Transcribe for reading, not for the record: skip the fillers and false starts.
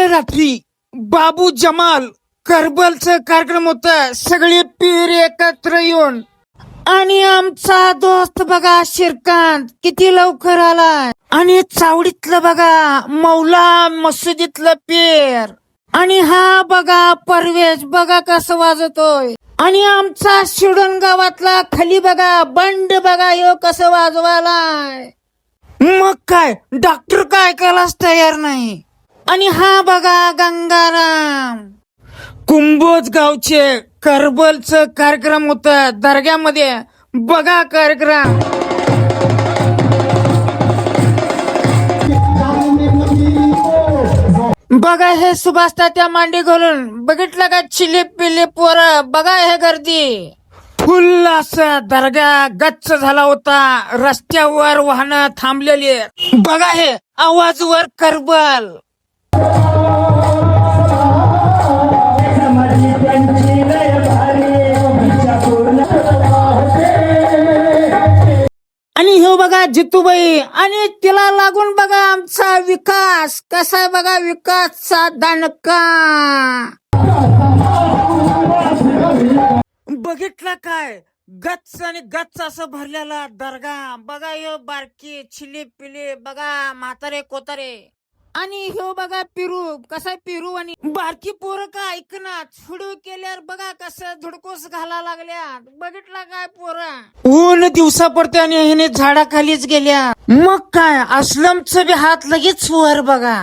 काल रात्री बाबू जमाल करबलचं कार्यक्रम होता, सगळे पीर एकत्र येऊन. आणि आमचा दोस्त बघा शिरकांत किती लवकर आलाय. आणि चावडीतलं बघा मौला मशिदीतलं पीर. आणि हा बघा परवेश बघा कसं वाजवतोय. आणि आमचा शिडून गावातला खाली बघा बंड बघा यो कसं वाजवालाय. मग काय डॉक्टर काय ऐकायलाच तयार नाही. आणि हा बघा गंगाराम कुंभोज गावचे करबलचं कार्यक्रम होत दर्ग्यामध्ये बघा कार्यक्रम. बघा हे सुभाष तात्या मांडी घालून बघितलं का चिले पिले पोर बघा हे गर्दी. फुल असं दर्गा गच्च झाला होता. रस्त्यावर वाहनं थांबलेली बघा हे आवाजवर करबल. आणि हो बघा जितूबाई आणि तिला लागून बघा आमचा विकास कसा आहे बघा विकासचा दानका. बघितलं काय गच्च आणि गच्च असं भरलेला दर्गा बघा. ह्यो बारकी छिली पिली बघा म्हातारे कोतारे. आणि ह्यो बघा पिरू कसा पिरू. आणि बारकी पोरं का ऐकणार सुडू केल्यावर बघा कसं धुडकोस घाला लागल्या. बघितला काय पोरं ऊन दिवसा पडते आणि ह्याने झाडाखालीच गेल्या. मग काय असलमचं बी हात लगेच वर बघा.